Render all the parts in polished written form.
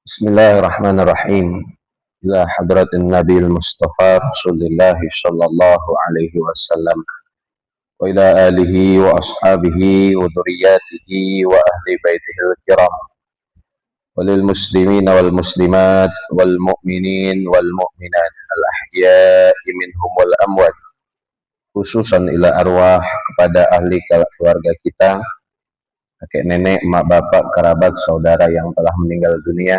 بسم الله الرحمن الرحيم إلى حضرة النبي المصطفى رسول الله صلى الله عليه وسلم وإلى آله وأصحابه وذرياته وأهل بيته الكرام وللمسلمين والمسلمات والمؤمنين والمؤمنات الأحياء منهم والأموات, khususan ila arwah kepada ahli keluarga kita, kakek nenek, emak bapak, kerabat, saudara yang telah meninggal dunia.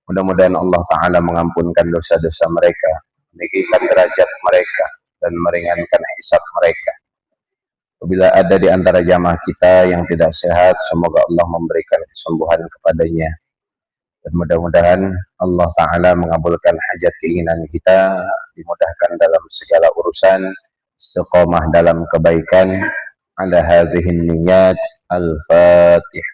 Mudah-mudahan Allah Ta'ala mengampunkan dosa-dosa mereka, meninggikan derajat mereka, dan meringankan hisab mereka. Apabila ada di antara jamaah kita yang tidak sehat, semoga Allah memberikan kesembuhan kepadanya. Dan mudah-mudahan Allah Ta'ala mengabulkan hajat keinginan kita, dimudahkan dalam segala urusan, istiqomah dalam kebaikan. Ala hadhihin niyat. Al-Fatihah.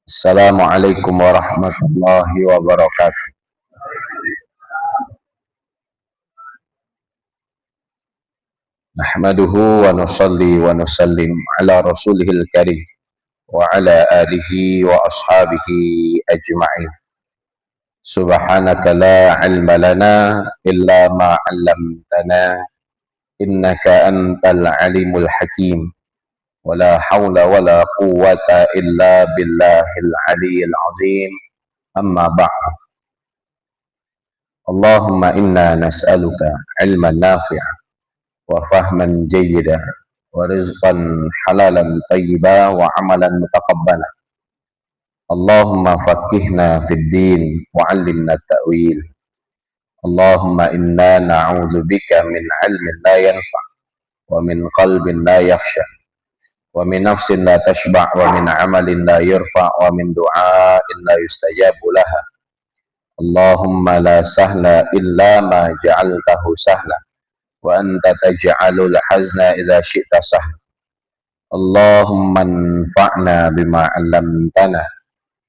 Assalamualaikum warahmatullahi wabarakatuh. Nahmaduhu wa nusalli wa nusallim ala rasulihil karim wa ala alihi wa ashabihi ajma'in. Subhanaka la ilma lana illa ma 'allamtana innaka antal alimul hakim. Wala hawla wala quwwata illa billahil aliyyil azim. Amma ba'd. Allahumma inna nas'aluka ilman nafi'an wa fahman jayyida wa rizqan halalan tayyiba wa amalan mutaqabbala. Allahumma faqqihna fid din wa 'allimna ta'wil. Allahumma inna na'udzu bika min 'ilmin la yanfa' wa min qalbin la yakhsha wa min nafsin la tashba' wa min 'amalin la yarfa' wa min du'ain la yustajabu laha. Allahumma la sahla illa ma ja'altahu sahla wa anta taj'alul hazna idza syi'ta sahla. Allahumma anfa'na bima 'allamtana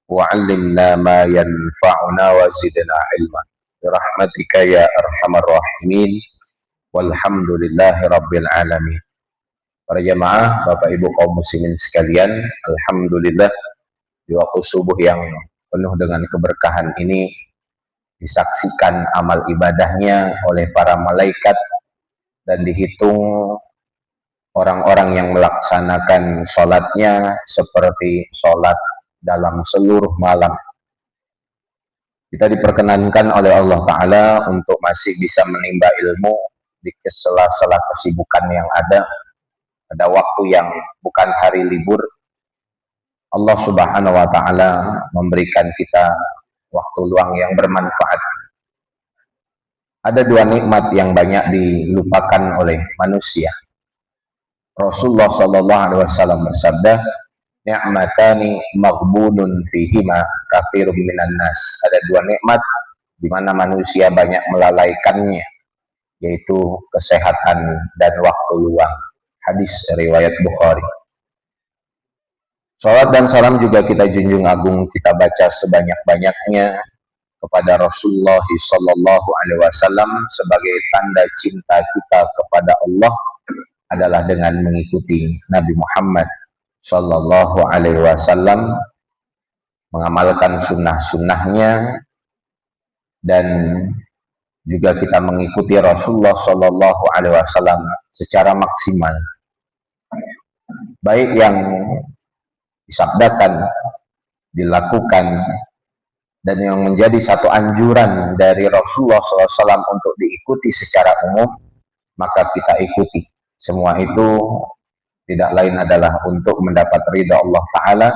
wa 'allimna ma yanfa'una wa zidna ilma bi rahmatika ya arhamar rahimin walhamdulillahi rabbil alamin. Para jamaah, Bapak Ibu kaum muslimin sekalian, alhamdulillah di waktu subuh yang penuh dengan keberkahan ini disaksikan amal ibadahnya oleh para malaikat dan dihitung orang-orang yang melaksanakan sholatnya seperti sholat dalam seluruh malam. Kita diperkenankan oleh Allah Ta'ala untuk masih bisa menimba ilmu di sela-sela kesibukan yang ada pada waktu yang bukan hari libur. Allah Subhanahu wa Ta'ala memberikan kita waktu luang yang bermanfaat. Ada dua nikmat yang banyak dilupakan oleh manusia. Rasulullah sallallahu alaihi wasallam bersabda, ni'matani maghbunun fihima katsirun minan nas. Ada dua nikmat di mana manusia banyak melalaikannya, yaitu kesehatan dan waktu luang. Hadis riwayat Bukhari. Salat dan salam juga kita junjung agung, kita baca sebanyak-banyaknya kepada Rasulullah sallallahu alaihi wasallam sebagai tanda cinta kita kepada Allah adalah dengan mengikuti Nabi Muhammad sallallahu alaihi wasallam, mengamalkan sunnah-sunnahnya, dan juga kita mengikuti Rasulullah sallallahu alaihi wasallam secara maksimal, baik yang disabdakan, dilakukan, dan yang menjadi satu anjuran dari Rasulullah SAW untuk diikuti secara umum, maka kita ikuti. Semua itu tidak lain adalah untuk mendapat ridha Allah Ta'ala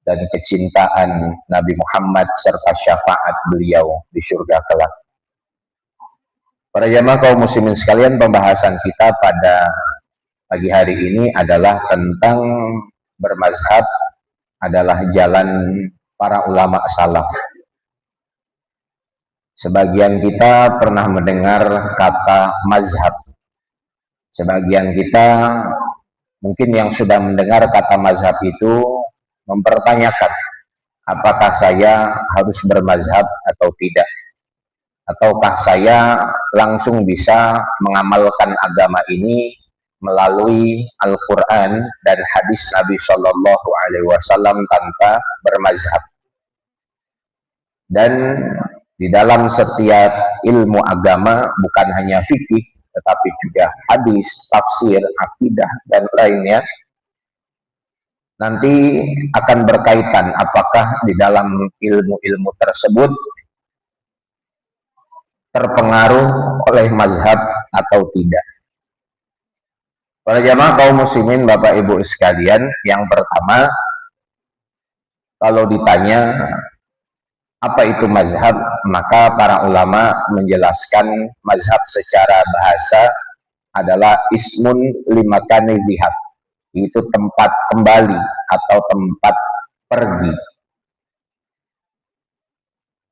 dan kecintaan Nabi Muhammad serta syafaat beliau di surga kelak. Para jamaah kaum muslimin sekalian, pembahasan kita pada pagi hari ini adalah tentang bermazhab adalah jalan para ulama salaf. Sebagian kita pernah mendengar kata mazhab. Sebagian kita Mungkin yang sudah mendengar kata mazhab itu mempertanyakan, apakah saya harus bermazhab atau tidak? Ataukah saya langsung bisa mengamalkan agama ini melalui Al-Quran dan hadis Nabi Shallallahu Alaihi Wasallam tanpa bermazhab? Dan di dalam setiap ilmu agama bukan hanya fikih, tetapi juga hadis, tafsir, akidah, dan lainnya, nanti akan berkaitan apakah di dalam ilmu-ilmu tersebut terpengaruh oleh mazhab atau tidak. Para jamaah kaum muslimin, Bapak Ibu sekalian, yang pertama, kalau ditanya apa itu mazhab, maka para ulama menjelaskan mazhab secara bahasa adalah ismun limakani lihat, itu tempat kembali atau tempat pergi.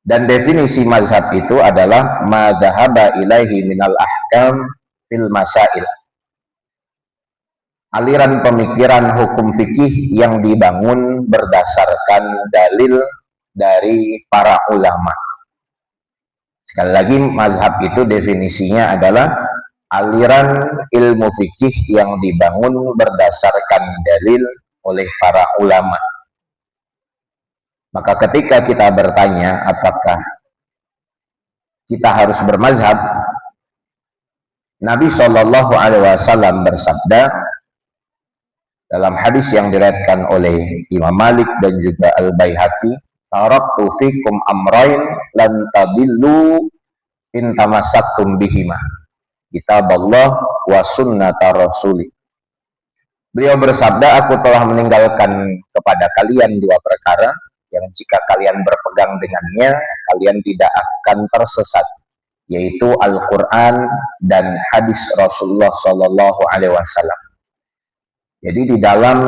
Dan definisi mazhab itu adalah madhahaba ilaihi minal ahkam fil masail, aliran pemikiran hukum fikih yang dibangun berdasarkan dalil dari para ulama. Sekali lagi, mazhab itu definisinya adalah aliran ilmu fikih yang dibangun berdasarkan dalil oleh para ulama. Maka ketika kita bertanya apakah kita harus bermazhab, Nabi Shallallahu Alaihi Wasallam bersabda dalam hadis yang diriwayatkan oleh Imam Malik dan juga Al-Baihaqi, taraktu fikum amrain lan tadillu in tamassaktum bihima, kitaballah wa sunnata rasuli. Beliau bersabda, aku telah meninggalkan kepada kalian dua perkara yang jika kalian berpegang dengannya, kalian tidak akan tersesat, yaitu Al-Quran dan hadis Rasulullah Sallallahu Alaihi Wasallam. Jadi di dalam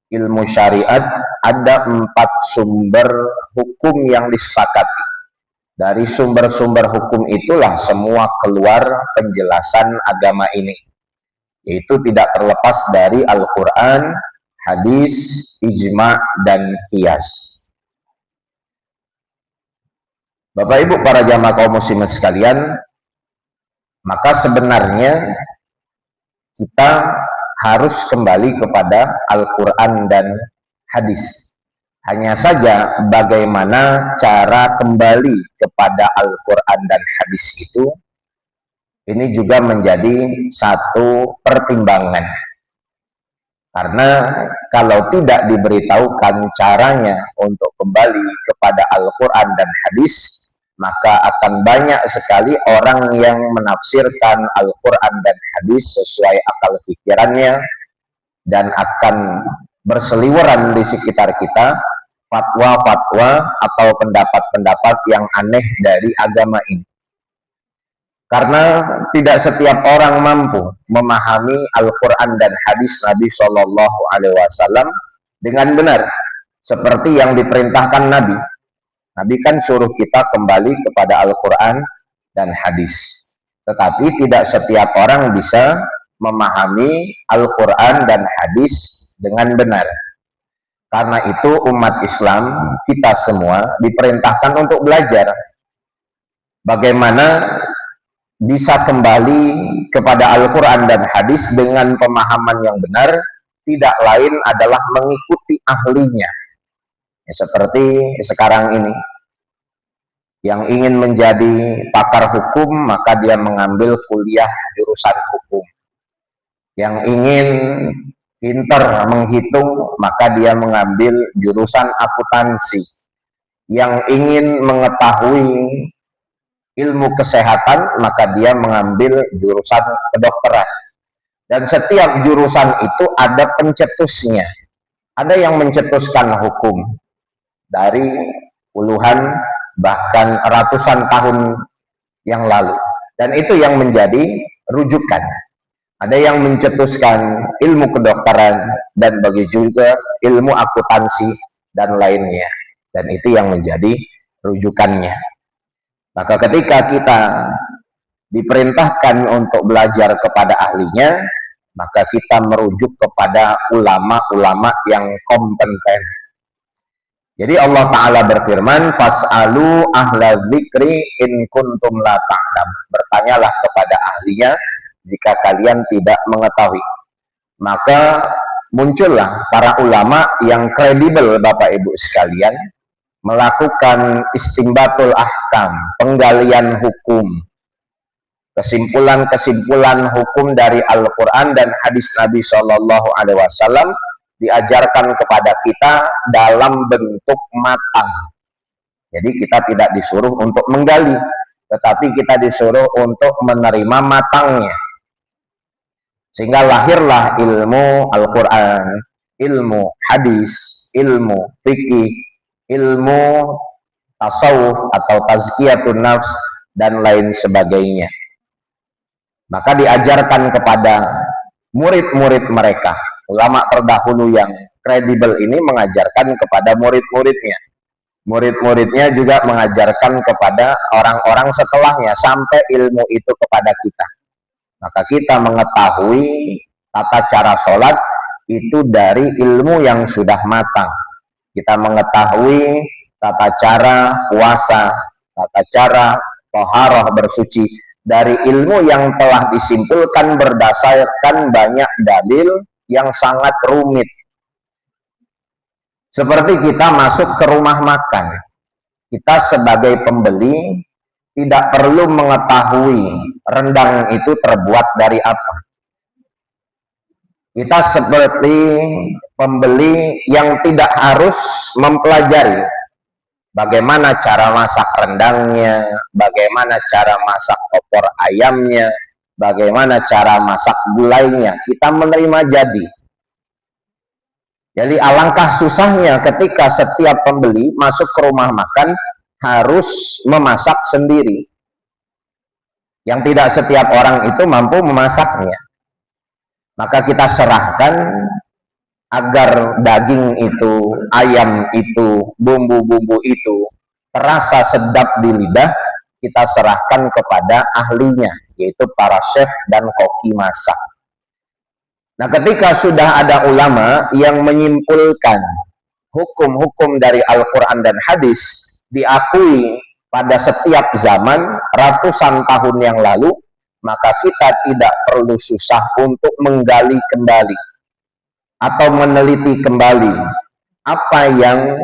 ilmu syariat ada 4 sumber hukum yang disepakati. Dari sumber-sumber hukum itulah semua keluar penjelasan agama ini, yaitu tidak terlepas dari Al-Quran, hadis, ijma, dan qiyas. Bapak Ibu para jamaah kaum muslimin sekalian, maka sebenarnya kita harus kembali kepada Al-Quran dan hadis. Hanya saja bagaimana cara kembali kepada Al-Quran dan hadis itu, ini juga menjadi satu pertimbangan. Karena kalau tidak diberitahukan caranya untuk kembali kepada Al-Quran dan hadis, maka akan banyak sekali orang yang menafsirkan Al-Quran dan hadis sesuai akal pikirannya, dan akan berseliweran di sekitar kita fatwa-fatwa atau pendapat-pendapat yang aneh dari agama ini. Karena tidak setiap orang mampu memahami Al-Quran dan hadis Nabi Shallallahu Alaihi Wasallam dengan benar, seperti yang diperintahkan Nabi. Nabi kan suruh kita kembali kepada Al-Quran dan hadis. Tetapi tidak setiap orang bisa memahami Al-Quran dan hadis dengan benar. Karena itu umat Islam, kita semua diperintahkan untuk belajar bagaimana bisa kembali kepada Al-Quran dan hadis dengan pemahaman yang benar, tidak lain adalah mengikuti ahlinya. Ya, seperti sekarang ini, yang ingin menjadi pakar hukum, maka dia mengambil kuliah jurusan hukum. Yang ingin pintar menghitung, maka dia mengambil jurusan akuntansi. Yang ingin mengetahui ilmu kesehatan, maka dia mengambil jurusan kedokteran. Dan setiap jurusan itu ada pencetusnya. Ada yang mencetuskan hukum dari puluhan bahkan ratusan tahun yang lalu, dan itu yang menjadi rujukan. Ada yang mencetuskan ilmu kedokteran, dan bagi juga ilmu akuntansi dan lainnya, dan itu yang menjadi rujukannya. Maka ketika kita diperintahkan untuk belajar kepada ahlinya, maka kita merujuk kepada ulama-ulama yang kompeten. Jadi Allah Ta'ala berfirman, fas'alu ahla dzikri in kuntum la ta'lam. Bertanyalah kepada ahlinya jika kalian tidak mengetahui. Maka muncullah para ulama yang kredibel, Bapak Ibu sekalian, melakukan istinbatul ahkam, penggalian hukum, kesimpulan-kesimpulan hukum dari Al-Quran dan hadis Nabi Shallallahu Alaihi Wasallam diajarkan kepada kita dalam bentuk matang. Jadi kita tidak disuruh untuk menggali, tetapi kita disuruh untuk menerima matangnya. Sehingga lahirlah ilmu Al-Quran, ilmu hadis, ilmu fikih, ilmu tasawuf atau tazkiyatun nafs, dan lain sebagainya. Maka diajarkan kepada murid-murid mereka. Ulama terdahulu yang kredibel ini mengajarkan kepada murid-muridnya. Murid-muridnya juga mengajarkan kepada orang-orang setelahnya sampai ilmu itu kepada kita. Maka kita mengetahui tata cara sholat itu dari ilmu yang sudah matang. Kita mengetahui tata cara puasa, tata cara toharoh bersuci dari ilmu yang telah disimpulkan berdasarkan banyak dalil yang sangat rumit. Seperti kita masuk ke rumah makan, kita sebagai pembeli tidak perlu mengetahui rendang itu terbuat dari apa. Kita seperti pembeli yang tidak harus mempelajari bagaimana cara masak rendangnya, bagaimana cara masak opor ayamnya, bagaimana cara masak gulainya. Kita menerima jadi. Jadi alangkah susahnya ketika setiap pembeli masuk ke rumah makan harus memasak sendiri. Yang tidak setiap orang itu mampu memasaknya. Maka kita serahkan agar daging itu, ayam itu, bumbu-bumbu itu terasa sedap di lidah, kita serahkan kepada ahlinya, yaitu para chef dan koki masak. Nah, ketika sudah ada ulama yang menyimpulkan hukum-hukum dari Al-Quran dan hadis, diakui pada setiap zaman, ratusan tahun yang lalu, maka kita tidak perlu susah untuk menggali kembali atau meneliti kembali apa yang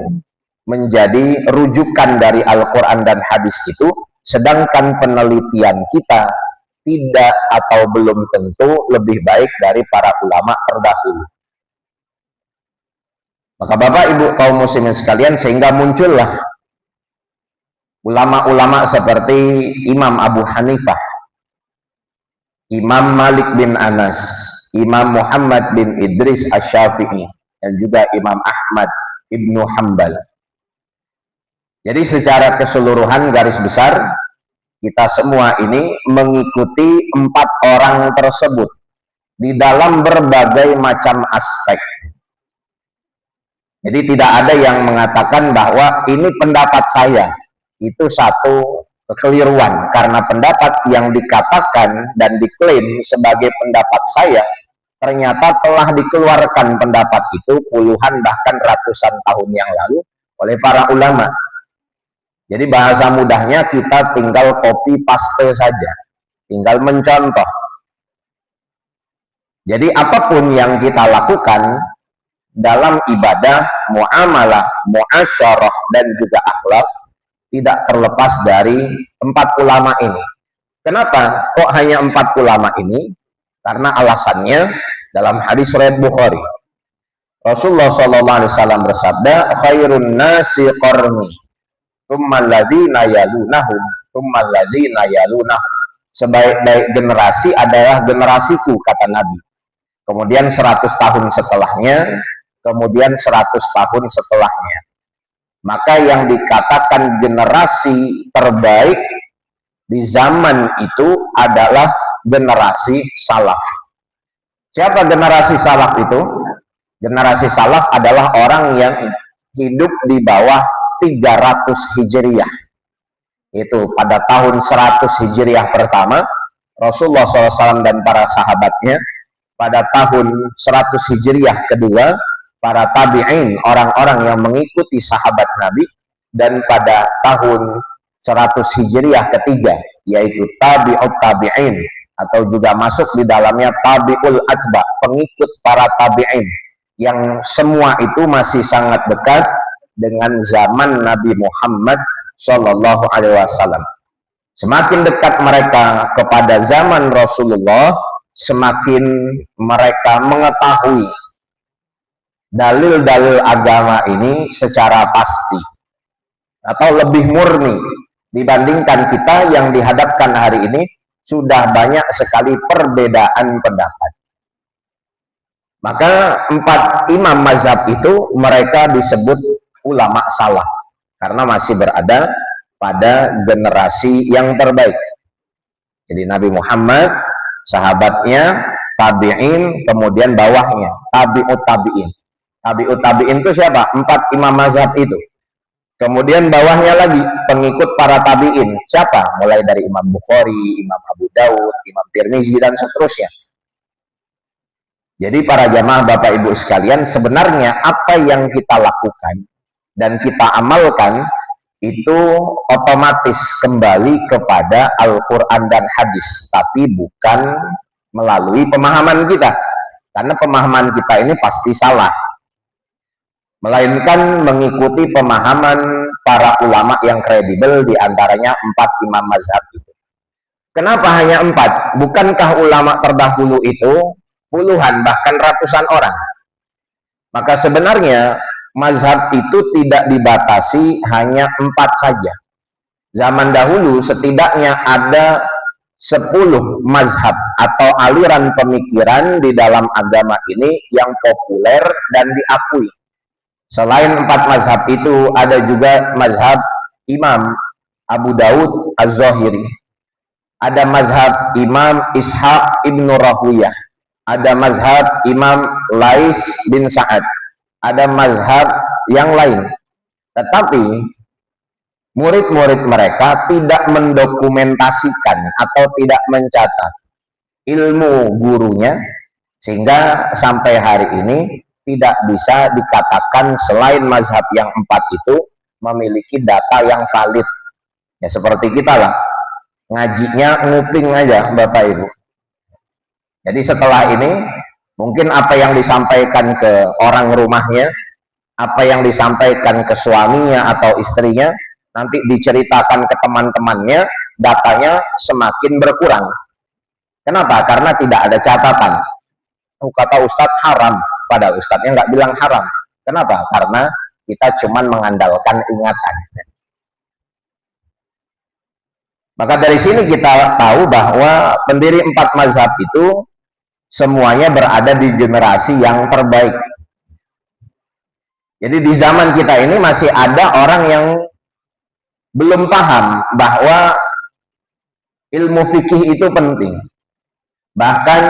menjadi rujukan dari Al-Quran dan hadis itu, sedangkan penelitian kita tidak atau belum tentu lebih baik dari para ulama terdahulu. Maka Bapak Ibu kaum muslimin sekalian, sehingga muncullah ulama-ulama seperti Imam Abu Hanifah, Imam Malik bin Anas, Imam Muhammad bin Idris Asy-Syafi'i, dan juga Imam Ahmad Ibnu Hanbal. Jadi secara keseluruhan garis besar, kita semua ini mengikuti 4 orang tersebut di dalam berbagai macam aspek. Jadi tidak ada yang mengatakan bahwa ini pendapat saya. Itu satu kekeliruan, karena pendapat yang dikatakan dan diklaim sebagai pendapat saya ternyata telah dikeluarkan pendapat itu puluhan bahkan ratusan tahun yang lalu oleh para ulama. Jadi bahasa mudahnya kita tinggal copy paste saja, tinggal mencontoh. Jadi apapun yang kita lakukan dalam ibadah, muamalah, muasyarah, dan juga akhlak tidak terlepas dari 4 ulama ini. Kenapa kok hanya 4 ulama ini? Karena alasannya dalam hadis riwayat Bukhari, Rasulullah SAW bersabda, khairun nasi qarni, tsummal ladzina yalunahum, tsummal ladzina yalunahum. Sebaik-baik generasi adalah generasiku, kata Nabi. Kemudian 100 tahun setelahnya, kemudian 100 tahun setelahnya. Maka yang dikatakan generasi terbaik di zaman itu adalah generasi salaf. Siapa generasi salaf itu? Generasi salaf adalah orang yang hidup di bawah 300 Hijriah. Itu pada tahun 100 Hijriah pertama, Rasulullah SAW dan para sahabatnya pada tahun 100 Hijriah kedua, para tabi'in, orang-orang yang mengikuti sahabat Nabi, dan pada tahun 100 Hijriah ketiga, yaitu tabi'ut tabi'in, atau juga masuk di dalamnya tabi'ul atba, pengikut para tabi'in, yang semua itu masih sangat dekat dengan zaman Nabi Muhammad Shallallahu Alaihi Wasallam. Semakin dekat mereka kepada zaman Rasulullah, semakin mereka mengetahui dalil-dalil agama ini secara pasti atau lebih murni dibandingkan kita yang dihadapkan hari ini. Sudah banyak sekali perbedaan pendapat. Maka 4 imam mazhab itu mereka disebut ulama salaf karena masih berada pada generasi yang terbaik. Jadi Nabi Muhammad, sahabatnya, tabi'in, kemudian bawahnya tabi'ut tabi'in. Tabi'ut tabi'in itu siapa? 4 imam mazhab itu. Kemudian bawahnya lagi pengikut para tabi'in. Siapa? Mulai dari Imam Bukhari, Imam Abu Daud, Imam Tirmizi, dan seterusnya. Jadi para jamaah Bapak Ibu sekalian, sebenarnya apa yang kita lakukan dan kita amalkan itu otomatis kembali kepada Al-Quran dan hadis, tapi bukan melalui pemahaman kita. Karena pemahaman kita ini pasti salah, melainkan mengikuti pemahaman para ulama yang kredibel, diantaranya 4 imam mazhab itu. Kenapa hanya 4? Bukankah ulama terdahulu itu puluhan bahkan ratusan orang? Maka sebenarnya mazhab itu tidak dibatasi hanya 4 saja. Zaman dahulu setidaknya ada 10 mazhab atau aliran pemikiran di dalam agama ini yang populer dan diakui. Selain 4 mazhab itu, ada juga mazhab Imam Abu Daud Az-Zahiri, ada mazhab Imam Ishaq ibn Rahuyah, ada mazhab Imam Lais bin Sa'ad, ada mazhab yang lain. Tetapi murid-murid mereka tidak mendokumentasikan atau tidak mencatat ilmu gurunya, sehingga sampai hari ini tidak bisa dikatakan selain mazhab yang 4 itu memiliki data yang valid. Ya seperti kita lah, ngajinya nguping aja Bapak Ibu. Jadi setelah ini mungkin apa yang disampaikan ke orang rumahnya, apa yang disampaikan ke suaminya atau istrinya, nanti diceritakan ke teman-temannya, datanya semakin berkurang. Kenapa? Karena tidak ada catatan. Kata Ustadz haram, padahal Ustadznya nggak bilang haram. Kenapa? Karena kita cuma mengandalkan ingatan. Maka dari sini kita tahu bahwa pendiri 4 mazhab itu semuanya berada di generasi yang terbaik. Jadi di zaman kita ini masih ada orang yang belum paham bahwa ilmu fikih itu penting. Bahkan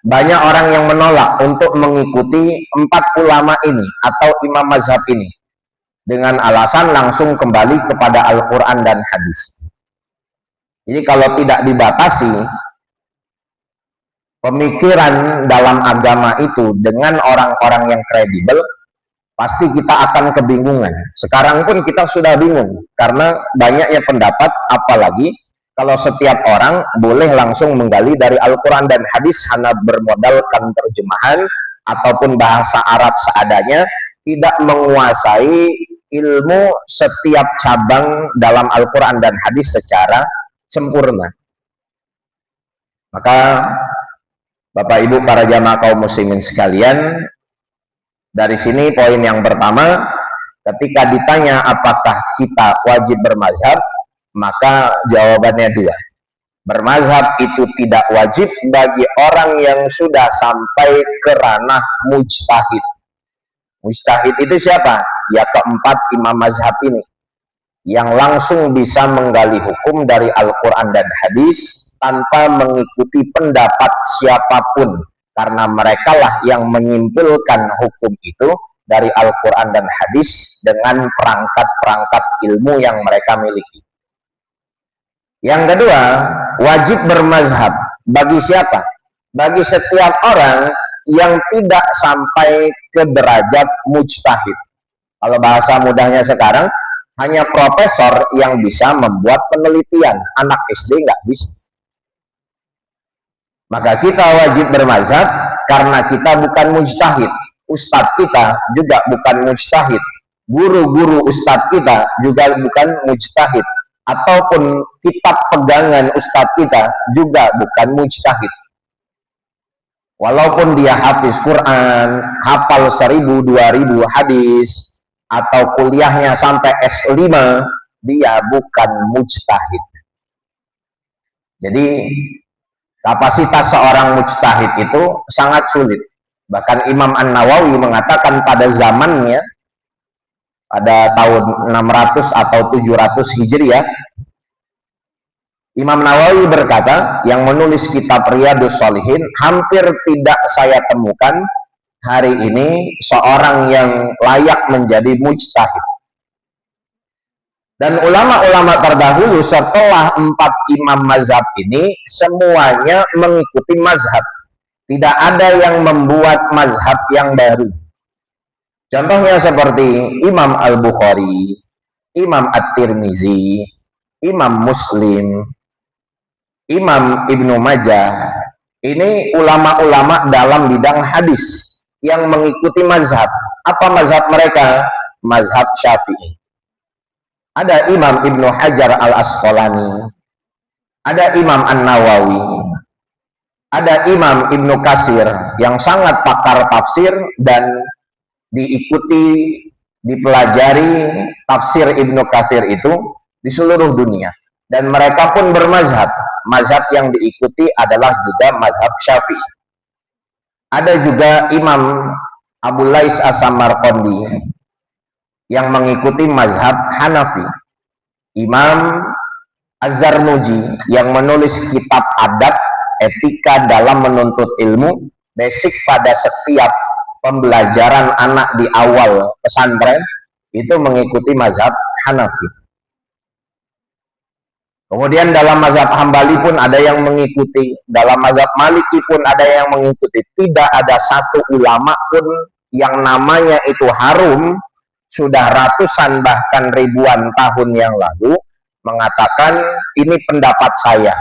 banyak orang yang menolak untuk mengikuti 4 ulama ini atau imam mazhab ini dengan alasan langsung kembali kepada Al-Quran dan hadis. Jadi kalau tidak dibatasi pemikiran dalam agama itu dengan orang-orang yang kredibel, pasti kita akan kebingungan. Sekarang pun kita sudah bingung karena banyaknya pendapat, apalagi kalau setiap orang boleh langsung menggali dari Al-Quran dan hadis hanya bermodalkan terjemahan ataupun bahasa Arab seadanya, tidak menguasai ilmu setiap cabang dalam Al-Quran dan hadis secara sempurna. Maka Bapak Ibu para jamaah kaum muslimin sekalian, dari sini poin yang pertama, ketika ditanya apakah kita wajib bermazhab, maka jawabannya 2. Bermazhab itu tidak wajib bagi orang yang sudah sampai ke ranah mujtahid. Mujtahid itu siapa? Ya keempat imam mazhab ini, yang langsung bisa menggali hukum dari Al-Quran dan hadis tanpa mengikuti pendapat siapapun, karena merekalah yang menyimpulkan hukum itu dari Al-Quran dan hadis dengan perangkat-perangkat ilmu yang mereka miliki. Yang kedua, wajib bermazhab bagi siapa? bagi setiap orang yang tidak sampai ke derajat mujtahid. Kalau bahasa mudahnya sekarang, hanya profesor yang bisa membuat penelitian, anak SD nggak bisa. Maka kita wajib bermazhab karena kita bukan mujtahid. Ustadz kita juga bukan mujtahid. Guru-guru ustadz kita juga bukan mujtahid. Ataupun kitab pegangan ustadz kita juga bukan mujtahid. Walaupun dia hafiz Quran, hafal 1000-2000 hadis, atau kuliahnya sampai S5, dia bukan mujtahid. Jadi kapasitas seorang mujtahid itu sangat sulit. Bahkan Imam An-Nawawi mengatakan pada zamannya, pada tahun 600 atau 700 Hijriah, Imam Nawawi berkata, yang menulis kitab Riyadhus Shalihin, hampir tidak saya temukan hari ini seorang yang layak menjadi mujtahid. Dan ulama-ulama terdahulu setelah 4 imam mazhab ini semuanya mengikuti mazhab. Tidak ada yang membuat mazhab yang baru. Contohnya seperti Imam Al-Bukhari, Imam At-Tirmizi, Imam Muslim, Imam Ibnu Majah. Ini ulama-ulama dalam bidang hadis yang mengikuti mazhab. Apa mazhab mereka? Mazhab Syafi'i. Ada Imam Ibnu Hajar Al-Asqalani, ada Imam An-Nawawi, ada Imam Ibnu Katsir yang sangat pakar tafsir dan diikuti, dipelajari tafsir Ibnu Katsir itu di seluruh dunia. Dan mereka pun bermazhab. Mazhab yang diikuti adalah juga mazhab Syafi'i. Ada juga Imam Abu Lais As-Samarqandi yang mengikuti mazhab Hanafi. Imam Az-Zarnuji yang menulis kitab adab, etika dalam menuntut ilmu, basic pada setiap pembelajaran anak di awal pesantren, itu mengikuti mazhab Hanafi. Kemudian dalam mazhab Hambali pun ada yang mengikuti, dalam mazhab Maliki pun ada yang mengikuti. Tidak ada satu ulama pun yang namanya itu harum, sudah ratusan bahkan ribuan tahun yang lalu, mengatakan ini pendapat saya,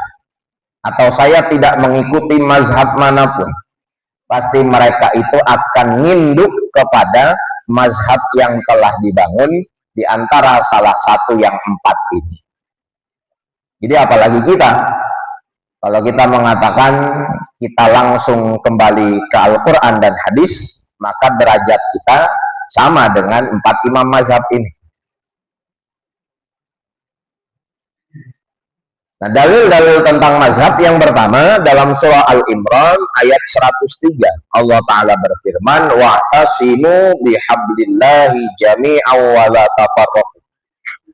atau saya tidak mengikuti mazhab manapun. Pasti mereka itu akan nginduk kepada mazhab yang telah dibangun di antara salah satu yang 4 ini. Jadi apalagi kita, kalau kita mengatakan kita langsung kembali ke Al-Quran dan hadis, maka derajat kita sama dengan 4 imam mazhab ini. Nah, dalil-dalil tentang mazhab yang pertama dalam surah Al-Imran ayat 103. Allah Ta'ala berfirman, wa'tasimu bihablillahi jami'an wa la tafarraqu.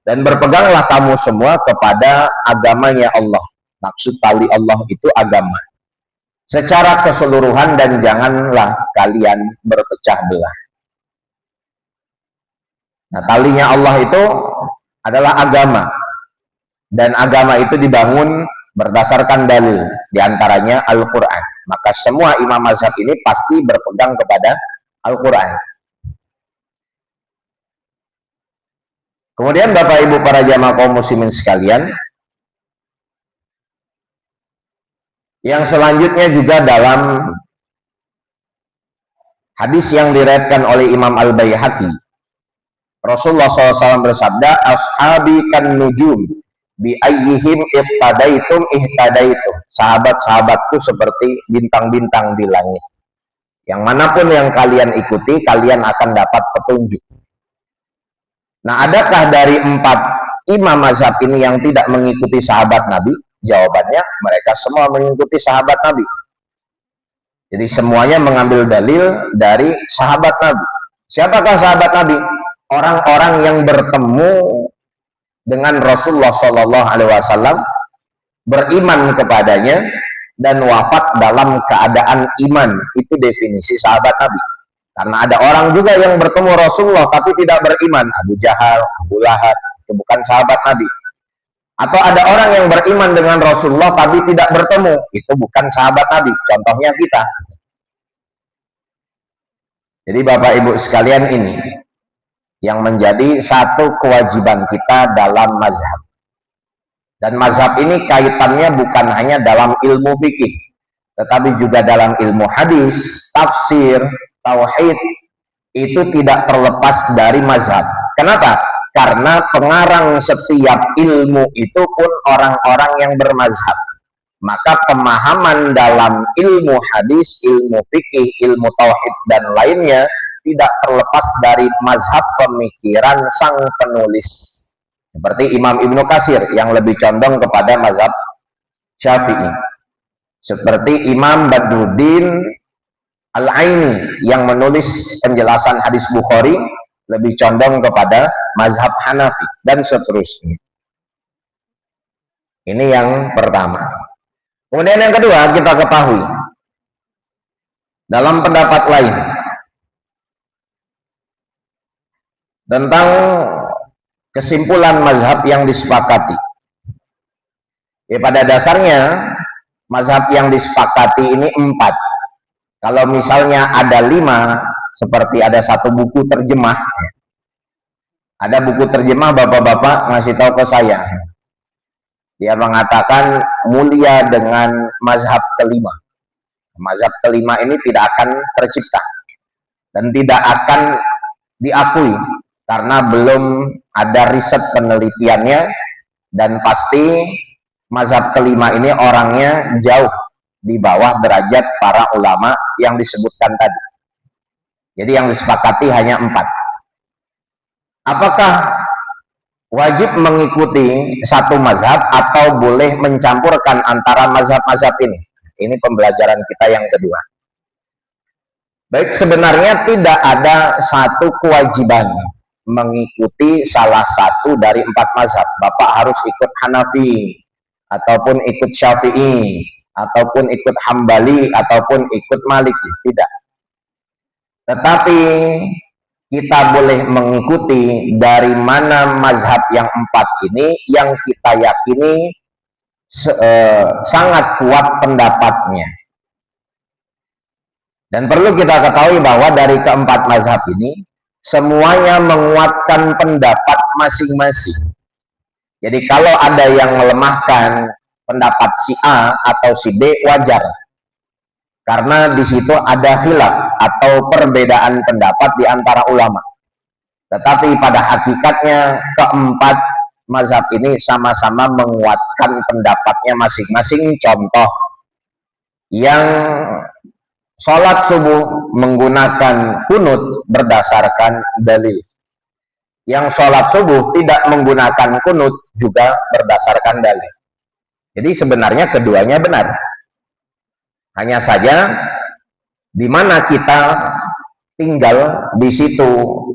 Dan berpeganglah kamu semua kepada agamanya Allah. Maksud tali Allah itu agama. Secara keseluruhan dan janganlah kalian berpecah belah. Nah, talinya Allah itu adalah agama. Dan agama itu dibangun berdasarkan dalil. Di antaranya Al-Quran. Maka semua imam mazhab ini pasti berpegang kepada Al-Quran. Kemudian Bapak Ibu para jamaah kaum muslimin sekalian, yang selanjutnya juga dalam hadis yang diriwayatkan oleh Imam Al-Baihaqi, Rasulullah SAW bersabda, ashabi kan nujum bi ayyihim ihtadaitum ihtadaitum. Sahabat-sahabatku seperti bintang-bintang di langit. Yang manapun yang kalian ikuti, kalian akan dapat petunjuk. Nah, adakah dari 4 imam mazhab ini yang tidak mengikuti sahabat Nabi? Jawabannya, mereka semua mengikuti sahabat Nabi. Jadi semuanya mengambil dalil dari sahabat Nabi. Siapakah sahabat Nabi? Orang-orang yang bertemu dengan Rasulullah SAW, beriman kepadanya, dan wafat dalam keadaan iman. Itu definisi sahabat Nabi. Karena ada orang juga yang bertemu Rasulullah tapi tidak beriman. Abu Jahal, Abu Lahab, itu bukan sahabat Nabi. Atau ada orang yang beriman dengan Rasulullah tapi tidak bertemu, itu bukan sahabat Nabi. Contohnya kita. Jadi Bapak Ibu sekalian, ini yang menjadi satu kewajiban kita dalam mazhab. Dan mazhab ini kaitannya bukan hanya dalam ilmu fikih, tetapi juga dalam ilmu hadis, tafsir, tauhid, itu tidak terlepas dari mazhab. Kenapa? Karena pengarang setiap ilmu itu pun orang-orang yang bermazhab. Maka pemahaman dalam ilmu hadis, ilmu fikih, ilmu tauhid, dan lainnya tidak terlepas dari mazhab pemikiran sang penulis. Seperti Imam Ibnu Katsir yang lebih condong kepada mazhab Syafi'i. Seperti Imam Badruddin Al-Aini yang menulis penjelasan hadis Bukhari lebih condong kepada mazhab Hanafi, dan seterusnya. Ini yang pertama. Kemudian yang kedua, kita ketahui dalam pendapat lain tentang kesimpulan mazhab yang disepakati. Ya, pada dasarnya mazhab yang disepakati ini 4. Kalau misalnya ada 5, seperti ada satu buku terjemah, ada buku terjemah bapak-bapak ngasih tahu ke saya, dia mengatakan mulia dengan mazhab kelima. Mazhab kelima ini tidak akan tercipta dan tidak akan diakui karena belum ada riset penelitiannya, dan pasti mazhab kelima ini orangnya jauh di bawah derajat para ulama yang disebutkan tadi. Jadi yang disepakati hanya 4. Apakah wajib mengikuti satu mazhab atau boleh mencampurkan antara mazhab-mazhab ini? Ini pembelajaran kita yang kedua. Baik, sebenarnya tidak ada satu kewajiban mengikuti salah satu dari 4 mazhab. Bapak harus ikut Hanafi, ataupun ikut Syafi'i, ataupun ikut Hambali, ataupun ikut Maliki. Tidak. Tetapi kita boleh mengikuti dari mana mazhab yang 4 ini yang kita yakini sangat kuat pendapatnya. Dan perlu kita ketahui bahwa dari keempat mazhab ini semuanya menguatkan pendapat masing-masing. Jadi kalau ada yang melemahkan pendapat si A atau si B, wajar. Karena di situ ada khilaf atau perbedaan pendapat di antara ulama. Tetapi pada hakikatnya keempat mazhab ini sama-sama menguatkan pendapatnya masing-masing. Contoh, yang sholat subuh menggunakan kunut berdasarkan dalil. Yang sholat subuh tidak menggunakan kunut juga berdasarkan dalil. Jadi sebenarnya keduanya benar. Hanya saja di mana kita tinggal, di situ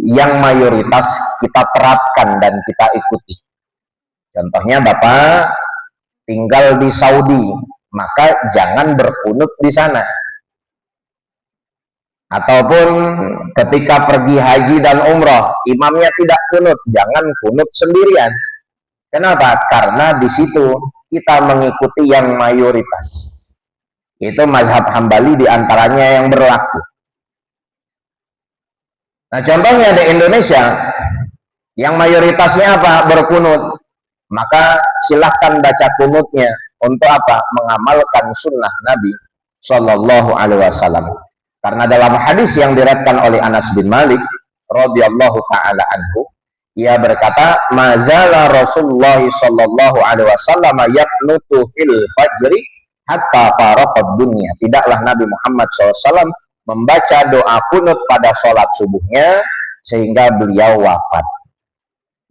yang mayoritas kita terapkan dan kita ikuti. Contohnya Bapak tinggal di Saudi, maka jangan berkunut di sana. Ataupun ketika pergi haji dan umroh, imamnya tidak kunut, jangan kunut sendirian. Kenapa? Karena di situ kita mengikuti yang mayoritas. Itu mazhab Hambali diantaranya yang berlaku. Nah, contohnya di Indonesia, yang mayoritasnya apa? Berkunut. Maka silahkan baca kunutnya. Untuk apa? Mengamalkan sunnah Nabi Shallallahu Alaihi Wasallam. Karena dalam hadis yang diriwayatkan oleh Anas bin Malik radhiyallahu taala anhu, ia berkata, "Mazala Rasulullah Shallallahu Alaihi Wasallam yaqnutu fil fajri hatta faraqad dunya." Tidaklah Nabi Muhammad SAW membaca doa kunut pada sholat subuhnya sehingga beliau wafat.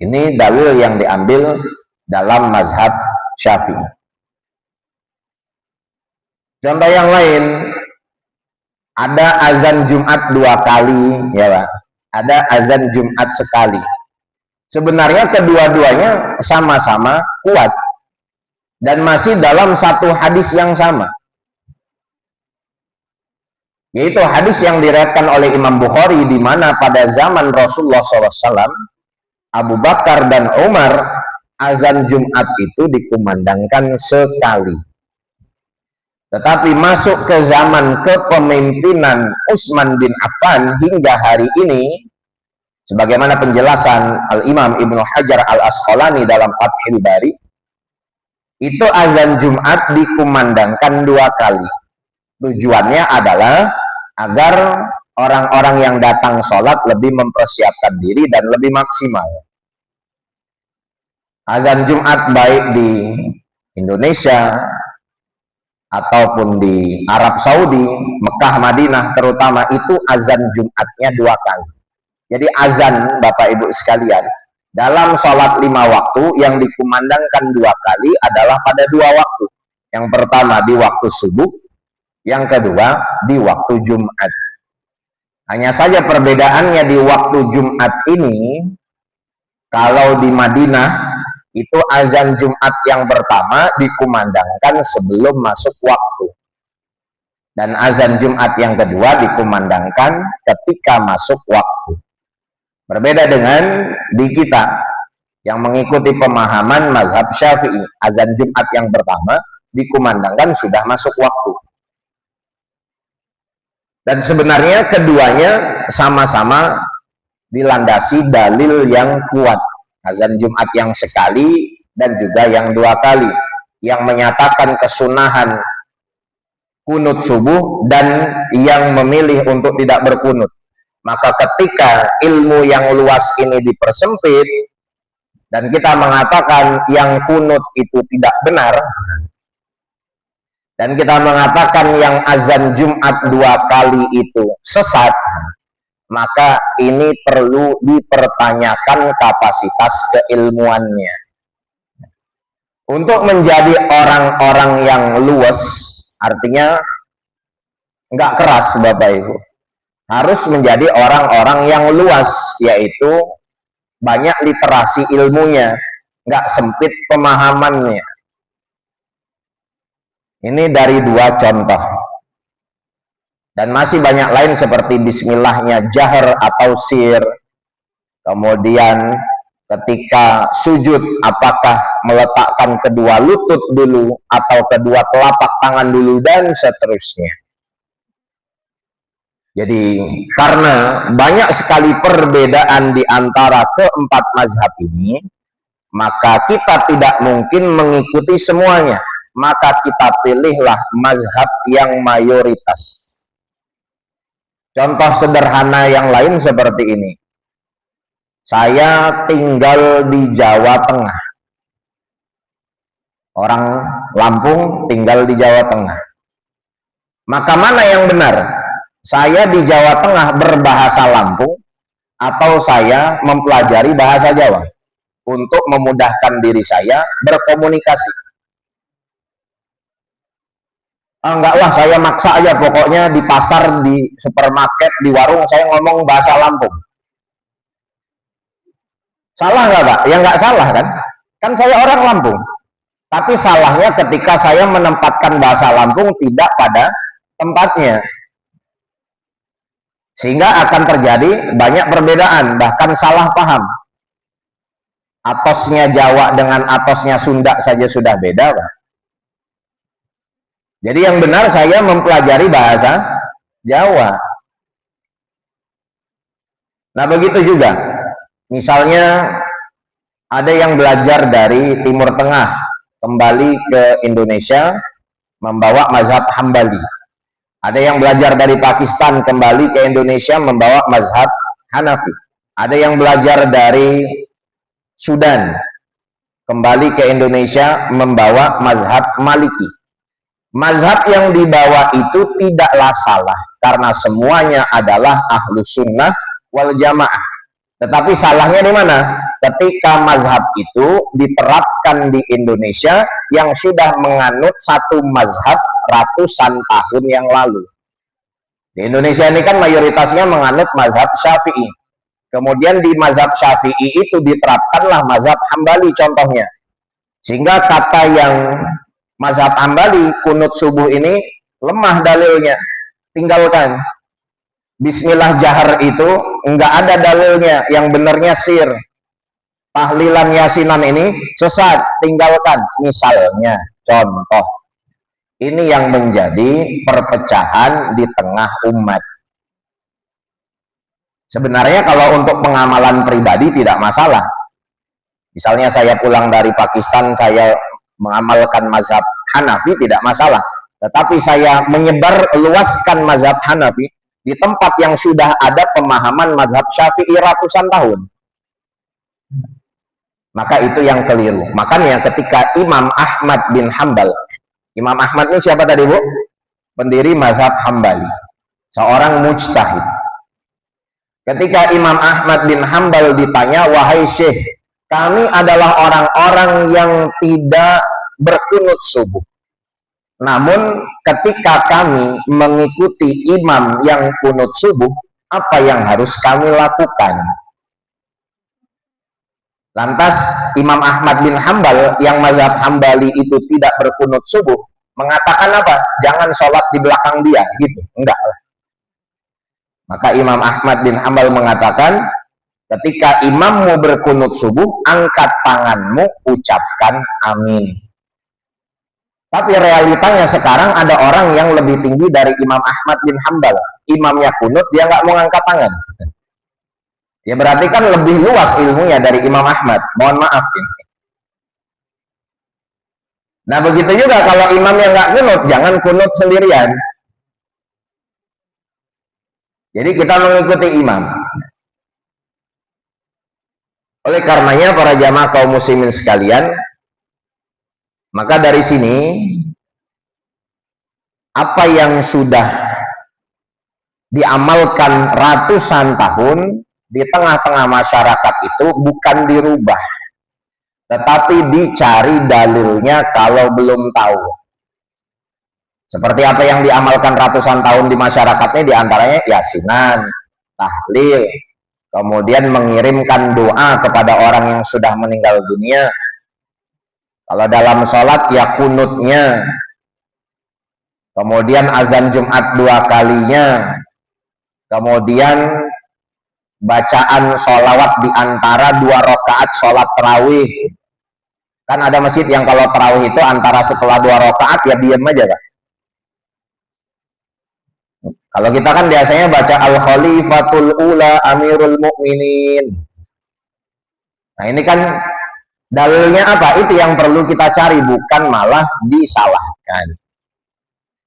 Ini dalil yang diambil dalam mazhab Syafi'i. Contoh yang lain, ada azan Jumat 2 kali, ya Pak. Ada azan Jumat sekali. Sebenarnya kedua-duanya sama-sama kuat dan masih dalam satu hadis yang sama, yaitu hadis yang diriwayatkan oleh Imam Bukhari, di mana pada zaman Rasulullah SAW, Abu Bakar dan Umar azan Jumat itu dikumandangkan sekali. Tetapi masuk ke zaman kepemimpinan Utsman bin Affan hingga hari ini, sebagaimana penjelasan Al-Imam Ibnu Hajar Al-Asqalani dalam Fathul Bari, itu azan Jumat dikumandangkan 2 kali. Tujuannya adalah agar orang-orang yang datang sholat lebih mempersiapkan diri dan lebih maksimal. Azan Jumat baik di Indonesia ataupun di Arab Saudi, Mekah, Madinah terutama, itu azan Jumatnya 2 kali. Jadi azan, Bapak Ibu sekalian, dalam sholat 5 waktu yang dikumandangkan 2 kali adalah pada 2 waktu. Yang pertama di waktu subuh, yang kedua di waktu Jumat. Hanya saja perbedaannya di waktu Jumat ini, kalau di Madinah itu azan Jumat yang pertama dikumandangkan sebelum masuk waktu, dan azan Jumat yang kedua dikumandangkan ketika masuk waktu. Berbeda dengan di kita yang mengikuti pemahaman mazhab Syafi'i, azan Jumat yang pertama dikumandangkan sudah masuk waktu. Dan sebenarnya keduanya sama-sama dilandasi dalil yang kuat. Azan Jumat yang sekali dan juga yang 2 kali, yang menyatakan kesunahan kunut subuh dan yang memilih untuk tidak berkunut. Maka ketika ilmu yang luas ini dipersempit dan kita mengatakan yang kunut itu tidak benar, dan kita mengatakan yang azan Jumat 2 kali itu sesat, maka ini perlu dipertanyakan kapasitas keilmuannya. Untuk menjadi orang-orang yang luwes, artinya nggak keras Bapak Ibu, harus menjadi orang-orang yang luas, yaitu banyak literasi ilmunya, nggak sempit pemahamannya. Ini dari 2 contoh. Dan masih banyak lain seperti bismillahnya jahar atau sir. Kemudian ketika sujud, apakah meletakkan kedua lutut dulu atau kedua telapak tangan dulu, dan seterusnya. Jadi karena banyak sekali perbedaan di antara keempat mazhab ini, maka kita tidak mungkin mengikuti semuanya. Maka kita pilihlah mazhab yang mayoritas. Contoh sederhana yang lain seperti ini. Saya tinggal di Jawa Tengah. Orang Lampung tinggal di Jawa Tengah. Maka mana yang benar? Saya di Jawa Tengah berbahasa Lampung atau saya mempelajari bahasa Jawa untuk memudahkan diri saya berkomunikasi? Enggaklah, saya maksa aja, pokoknya di pasar, di supermarket, di warung saya ngomong bahasa Lampung. Salah nggak Pak? Ya nggak salah kan? Kan saya orang Lampung. Tapi salahnya ketika saya menempatkan bahasa Lampung tidak pada tempatnya. Sehingga akan terjadi banyak perbedaan, bahkan salah paham. Atosnya Jawa dengan atosnya Sunda saja sudah beda Pak. Jadi yang benar saya mempelajari bahasa Jawa. Nah begitu juga, misalnya ada yang belajar dari Timur Tengah kembali ke Indonesia membawa mazhab Hambali. Ada yang belajar dari Pakistan kembali ke Indonesia membawa mazhab Hanafi. Ada yang belajar dari Sudan kembali ke Indonesia membawa mazhab Maliki. Mazhab yang dibawa itu tidaklah salah, karena semuanya adalah ahlu sunnah wal jamaah. Tetapi salahnya di mana? Ketika mazhab itu diterapkan di Indonesia yang sudah menganut satu mazhab ratusan tahun yang lalu. Di Indonesia ini kan mayoritasnya menganut mazhab Syafi'i. Kemudian di mazhab Syafi'i itu diterapkanlah mazhab Hambali contohnya. Sehingga kata yang mazhab Hambali, kunut subuh ini lemah dalilnya, tinggalkan. Bismillah jahar itu enggak ada dalilnya, yang benernya sir. tahlilan yasinan ini sesat, tinggalkan. Misalnya, contoh, ini yang menjadi perpecahan di tengah umat. Sebenarnya kalau untuk pengamalan pribadi tidak masalah. Misalnya saya pulang dari Pakistan, saya mengamalkan mazhab Hanafi, tidak masalah. Tetapi saya menyebar luaskan mazhab Hanafi di tempat yang sudah ada pemahaman mazhab Syafi'i ratusan tahun. Maka itu yang keliru. Makanya ketika Imam Ahmad bin Hambal, Imam Ahmad ini siapa tadi, Bu? Pendiri mazhab Hambali, seorang mujtahid. Ketika Imam Ahmad bin Hambal ditanya, wahai Syekh, kami adalah orang-orang yang tidak berkunut subuh. Namun ketika kami mengikuti imam yang kunut subuh, apa yang harus kami lakukan? Lantas Imam Ahmad bin Hambal yang mazhab Hambali itu tidak berkunut subuh, mengatakan apa? Jangan sholat di belakang dia, gitu. Enggak lah. Maka Imam Ahmad bin Hambal mengatakan, ketika imammu berkunut subuh, angkat tanganmu, ucapkan amin. Tapi realitanya sekarang ada orang yang lebih tinggi dari Imam Ahmad bin Hambal. Imamnya kunut, dia nggak mau ngangkat tangan. Ya berarti kan lebih luas ilmunya dari Imam Ahmad. Mohon maaf ini. Nah begitu juga kalau imamnya nggak kunut, jangan kunut sendirian. Jadi kita mengikuti imam. Oleh karenanya para jamaah kaum muslimin sekalian, maka dari sini apa yang sudah diamalkan ratusan tahun di tengah-tengah masyarakat itu bukan dirubah, tetapi dicari dalilnya kalau belum tahu. Seperti apa yang diamalkan ratusan tahun di masyarakatnya, diantaranya yasinan, tahlil, kemudian mengirimkan doa kepada orang yang sudah meninggal dunia. Kalau dalam sholat ya kunutnya, kemudian azan Jumat 2 kalinya, kemudian bacaan sholawat di antara 2 rakaat sholat tarawih. Kan ada masjid yang kalau tarawih itu antara setelah 2 rakaat ya diam aja kan. Kalau kita kan biasanya baca Al-Khalifatul Ula Amirul Mukminin. Nah ini kan dalilnya apa? Itu yang perlu kita cari, bukan malah disalahkan.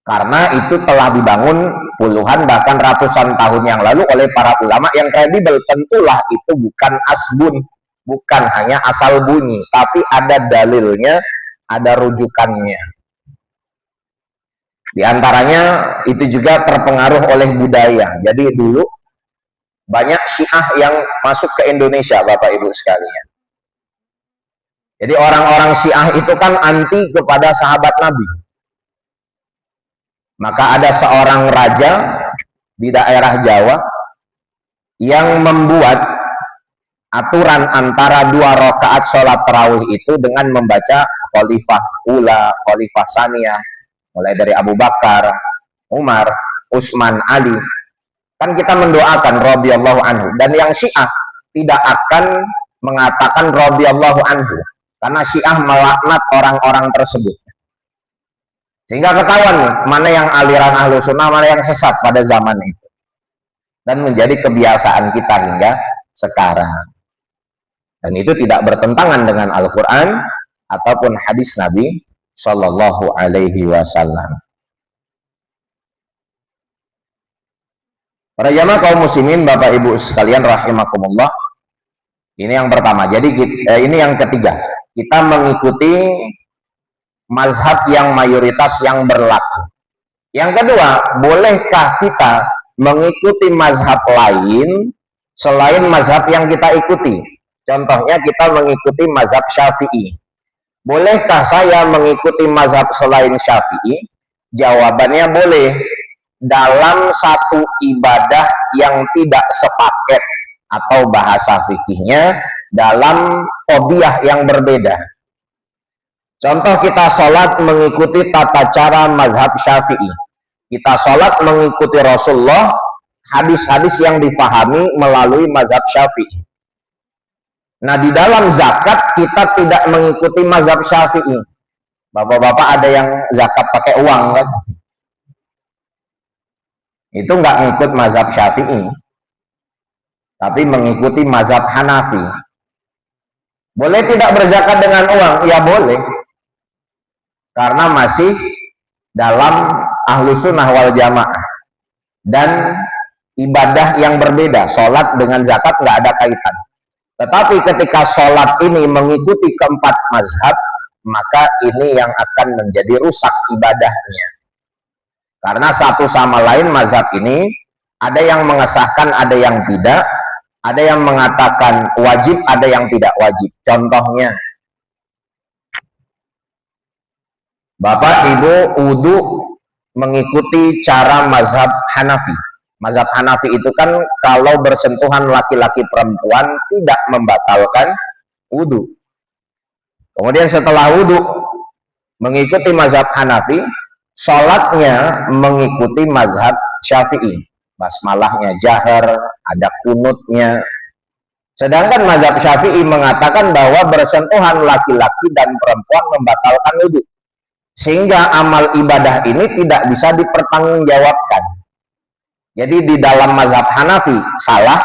Karena itu telah dibangun puluhan bahkan ratusan tahun yang lalu oleh para ulama yang kredibel. Tentulah itu bukan asbun, bukan hanya asal bunyi, tapi ada dalilnya, ada rujukannya. Di antaranya itu juga terpengaruh oleh budaya. Jadi dulu banyak Syiah yang masuk ke Indonesia, Bapak Ibu sekalian. Jadi orang-orang Syiah itu kan anti kepada sahabat Nabi. Maka ada seorang raja di daerah Jawa yang membuat aturan antara 2 rakaat sholat tarawih itu dengan membaca Khalifah Ula, Khalifah Saniyah, mulai dari Abu Bakar, Umar, Utsman, Ali. Kan kita mendoakan radhiyallahu anhu, dan yang Syiah tidak akan mengatakan radhiyallahu anhu karena Syiah melaknat orang-orang tersebut. Sehingga ketahuan nih, mana yang aliran ahlu sunnah, mana yang sesat pada zaman itu. Dan menjadi kebiasaan kita hingga sekarang. Dan itu tidak bertentangan dengan Al-Quran ataupun hadis Nabi Sallallahu Alaihi Wasallam. Para jamaah kaum muslimin, Bapak Ibu sekalian rahimakumullah. Ini yang pertama. Jadi ini yang ketiga. Kita mengikuti mazhab yang mayoritas yang berlaku. Yang kedua, bolehkah kita mengikuti mazhab lain selain mazhab yang kita ikuti? Contohnya kita mengikuti mazhab Syafi'i. Bolehkah saya mengikuti mazhab selain Syafi'i? Jawabannya boleh. Dalam satu ibadah yang tidak sepaket atau bahasa fikihnya dalam qodiyah yang berbeda. Contoh, kita sholat mengikuti tata cara mazhab Syafi'i. Kita sholat mengikuti Rasulullah, hadis-hadis yang difahami melalui mazhab Syafi'i. Nah, di dalam zakat kita tidak mengikuti mazhab Syafi'i. Bapak-bapak ada yang zakat pakai uang kan? Itu nggak ngikut mazhab Syafi'i, tapi mengikuti mazhab Hanafi. Boleh tidak berzakat dengan uang? Ya boleh, karena masih dalam ahlu sunnah wal jamaah, dan ibadah yang berbeda. Sholat dengan zakat nggak ada kaitan. Tetapi ketika sholat ini mengikuti keempat mazhab, maka ini yang akan menjadi rusak ibadahnya. Karena satu sama lain mazhab ini, ada yang mengesahkan, ada yang tidak, ada yang mengatakan wajib, ada yang tidak wajib. Contohnya, Bapak Ibu wudu mengikuti cara mazhab Hanafi. Mazhab Hanafi itu kan kalau bersentuhan laki-laki perempuan tidak membatalkan wudu. Kemudian setelah wudu mengikuti mazhab Hanafi, sholatnya mengikuti mazhab Syafi'i. Basmalahnya jahar, ada kunutnya. Sedangkan mazhab Syafi'i mengatakan bahwa bersentuhan laki-laki dan perempuan membatalkan wudu, sehingga amal ibadah ini tidak bisa dipertanggungjawabkan. Jadi di dalam mazhab Hanafi salah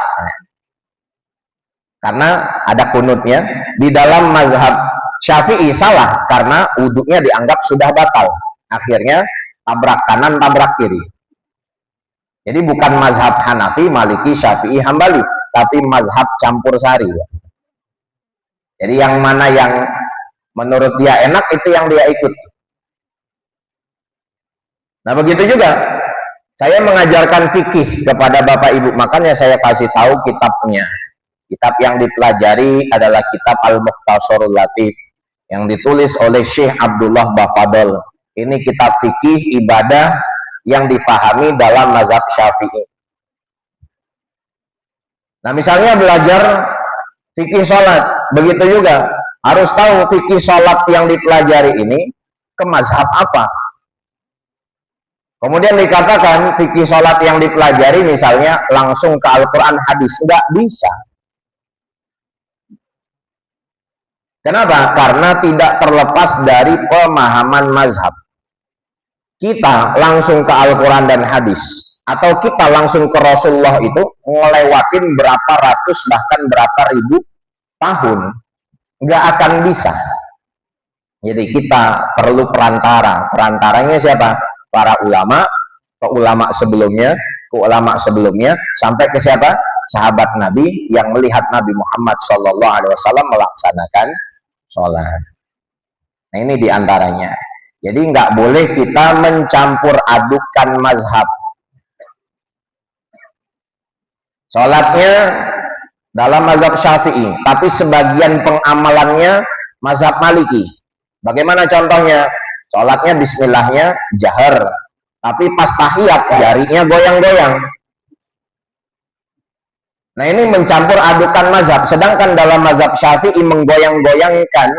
karena ada kunutnya, di dalam mazhab Syafi'i salah karena wudunya dianggap sudah batal. Akhirnya tabrak kanan, tabrak kiri. Jadi bukan mazhab Hanafi, Maliki, Syafi'i, Hambali, tapi mazhab campur sari. Jadi yang mana yang menurut dia enak itu yang dia ikut. Nah begitu juga saya mengajarkan fikih kepada Bapak Ibu, makanya saya kasih tahu kitabnya. Kitab yang dipelajari adalah kitab Al-Mukhtasarul Latif yang ditulis oleh Syekh Abdullah Bafadol. Ini kitab fikih ibadah yang dipahami dalam mazhab Syafi'i. Nah, misalnya belajar fikih sholat, begitu juga harus tahu fikih sholat yang dipelajari ini ke mazhab apa. Kemudian dikatakan fikih sholat yang dipelajari misalnya langsung ke Al-Quran hadis, nggak bisa. Kenapa? Karena tidak terlepas dari pemahaman mazhab. Kita langsung ke Al-Quran dan hadis, atau kita langsung ke Rasulullah itu ngelewatin berapa ratus bahkan berapa ribu tahun, nggak akan bisa. Jadi kita perlu perantara. Perantaranya siapa? Para ulama, ke ulama sebelumnya, sampai ke siapa? Sahabat Nabi yang melihat Nabi Muhammad SAW melaksanakan sholat. Nah ini diantaranya. Jadi nggak boleh kita mencampur adukan mazhab. Sholatnya dalam mazhab Syafi'i, tapi sebagian pengamalannya mazhab Maliki. Bagaimana contohnya? Sholatnya bismillahnya jahar, tapi pas tahiyat jarinya goyang-goyang. Nah ini mencampur adukan mazhab. Sedangkan dalam mazhab Syafi'i menggoyang-goyangkan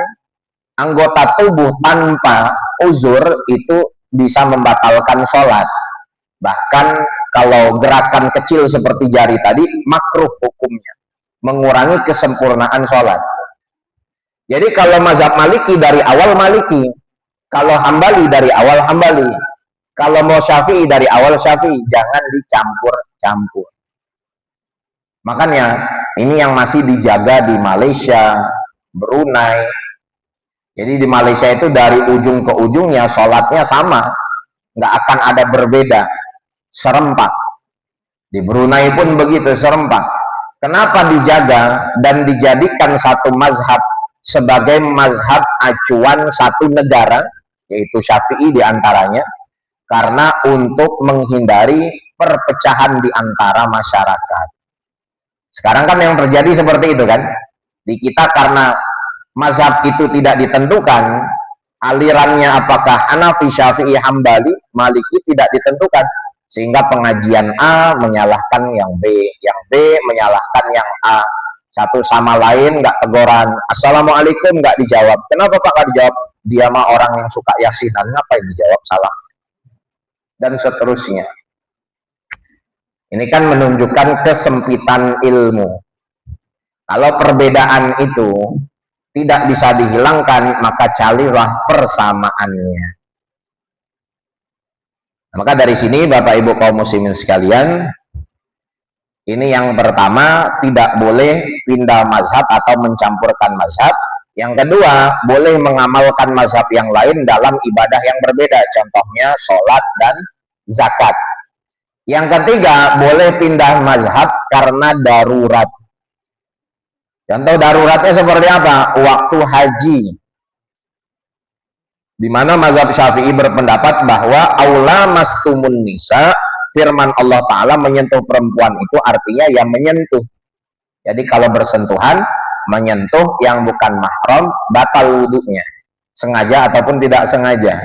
anggota tubuh tanpa uzur itu bisa membatalkan sholat. Bahkan kalau gerakan kecil seperti jari tadi makruh hukumnya, mengurangi kesempurnaan sholat. Jadi kalau mazhab Maliki dari awal Maliki, kalau Hambali dari awal Hambali, kalau mau Syafi'i dari awal Syafi'i, jangan dicampur-campur. Makanya ini yang masih dijaga di Malaysia, Brunei. Jadi di Malaysia itu dari ujung ke ujungnya sholatnya sama, nggak akan ada berbeda, serempak. Di Brunei pun begitu, serempak. Kenapa dijaga dan dijadikan satu mazhab sebagai mazhab acuan satu negara, yaitu Syafi'i diantaranya? Karena untuk menghindari perpecahan di antara masyarakat. Sekarang kan yang terjadi seperti itu kan? Di kita karena mazhab itu tidak ditentukan, alirannya apakah Hanafi, Syafi'i, Hambali, Maliki tidak ditentukan, sehingga pengajian A menyalahkan yang B menyalahkan yang A, satu sama lain nggak teguran, assalamualaikum nggak dijawab, kenapa Pak nggak dijawab? Dia mah orang yang suka yasinan, ngapain dijawab salam, dan seterusnya. Ini kan menunjukkan kesempitan ilmu. Kalau perbedaan itu tidak bisa dihilangkan, maka carilah persamaannya. Maka dari sini Bapak Ibu kaum muslimin sekalian, ini yang pertama, tidak boleh pindah mazhab atau mencampurkan mazhab. Yang kedua, boleh mengamalkan mazhab yang lain dalam ibadah yang berbeda, contohnya sholat dan zakat. Yang ketiga, boleh pindah mazhab karena darurat. Contoh daruratnya seperti apa? Waktu haji, di mana mazhab Syafi'i berpendapat bahwa aula mastumun nisa, firman Allah Ta'ala menyentuh perempuan itu artinya yang menyentuh. Jadi kalau bersentuhan, menyentuh yang bukan mahram, batal wudhunya, sengaja ataupun tidak sengaja.